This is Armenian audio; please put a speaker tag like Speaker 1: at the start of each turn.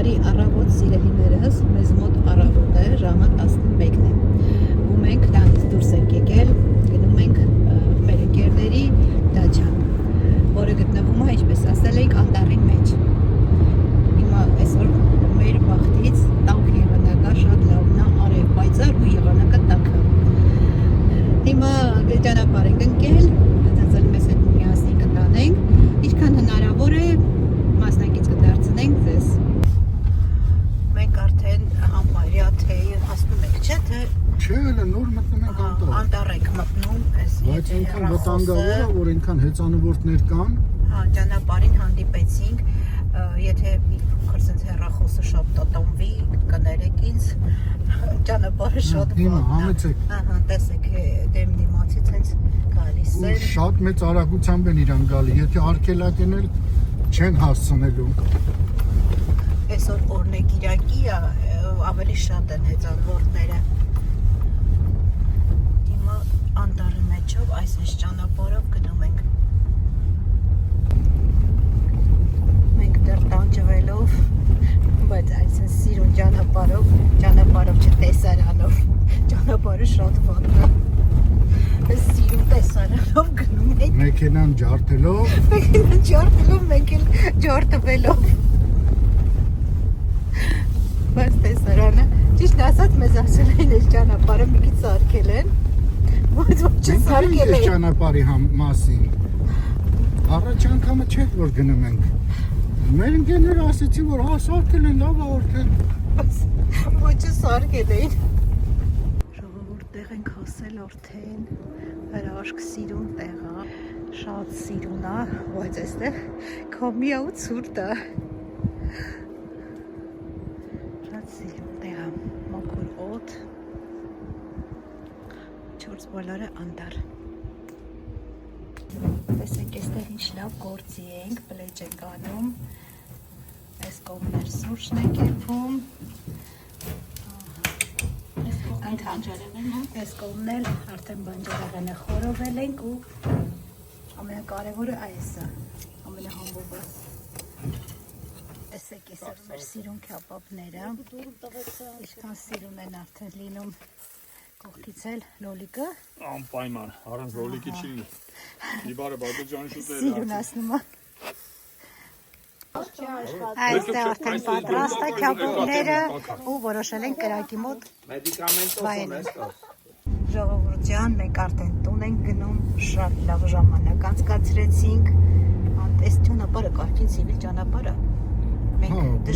Speaker 1: Բարի առավոտ սիրելիներս, մեզ մոտ առավոտ է, ժամը 11-ն է ու մենք տանից դուրս ենք եկել, գնում ենք մեր ընկերների դաչան, որը գտնվում է, ինչպես ասել էինք, անտառի մեջ։ Հիմա այսօր մեր բախտից տաք եղանակը շատ լավն է, արև պայծառ ու եղանակը տաքը։ Հիմա ճանապարհ ենք ընկել, այդպես մեզ հետ միասին կտանենք, ինչքան հնարավոր է մասնակից կդարձնենք ձեզ։ Մենք արդեն համարյա թե հասնում ենք, չէ՞ թե
Speaker 2: Չէ, հələ նոր մտնում ենք անտառ։
Speaker 1: Անտառ ենք մտնում,
Speaker 2: Բայց այնքան վտանգավոր է, որ այնքան հեծանվորդներ կան։
Speaker 1: Հա, ճանապարհին հանդիպեցինք, եթե մի փոքր sense հեռախոսը շատ տատանվի, կներեք ինձ, ճանապարհը շատ
Speaker 2: Հիմա
Speaker 1: վատ է։
Speaker 2: համեցեք։
Speaker 1: Ահա, տեսեք, դեմ դիմացից հենց գալիս
Speaker 2: Ու
Speaker 1: են։
Speaker 2: շատ մեծ արագությամբ են իրան գալի, եթե արգելակեն էլ չեն հասցնելու։
Speaker 1: Այսօր օրն է Կիրակի, ավելի շատ են հեծանվորդները։ Հիմա անտառի մեջով այս ճանապարհով գնում ենք։ Մենք դեռ տանջվելով, բայց այսպես սիրուն ճանապարհով չտեսարանով, ճանապարհը շատ վատն է։ Այս սիրուն տեսարանով գնում ենք։
Speaker 2: Մեքենան ջարդելով,
Speaker 1: Մեքենան ջարդելով, մենք էլ ջարդվելով։ Բայց տեսարանը, ճիշտ ասած, մեզ ասել են այս ճանապարհը մի քիչ սարքել են, բայց ոչ չսարքել
Speaker 2: այս
Speaker 1: են։
Speaker 2: ճանապարհի մասին։ Առաջ անգամը չէ որ գնում ենք։ Մեր ընկերները ասեցին, որ հա սարքել են, լավ է արդեն։
Speaker 1: Ոչ սարքել են։ Ժողովուրդ տեղ ենք հասել արդեն, հրաշք սիրուն տեղ է, շատ սիրուն է, բայց այստեղ քամի է ու ցուրտ է։ Շատ սիրուն տեղ է, մաքուր օդ, չորս բոլորը անտառ։ Տեսեք, այստեղ ինչ լավ գործի ենք, պլեջ ենք անում, այս կողմներ սուրճն է կերվում, այս կողմն էլ արդեն բանջարեղենը խորովել ենք ու ամենակարևորը այս է, ամենահամբողը։ Տեսեք, այսօր մեր սիրուն քյաբաբները, ինչքան սիրուն են արդեն լինում, կողքից էլ լոլիկը։
Speaker 3: Անպայման, առանց լոլիկի չի լինի։ Մի բարը Բադրջանի շուտեր։
Speaker 1: Սիրունացնում է։ Այստեղ արդեն պատրաստ է քյաբաբները ու որոշել են կրակի մոտ վայելել։ Ժողովուրդ ջան, մենք արդեն տուն ենք գնում, շատ լավ ժամանակ անցկացրեցինք։ Այս ճանապարհը կարճին ցիվիլ ճանապարհը։ Մենք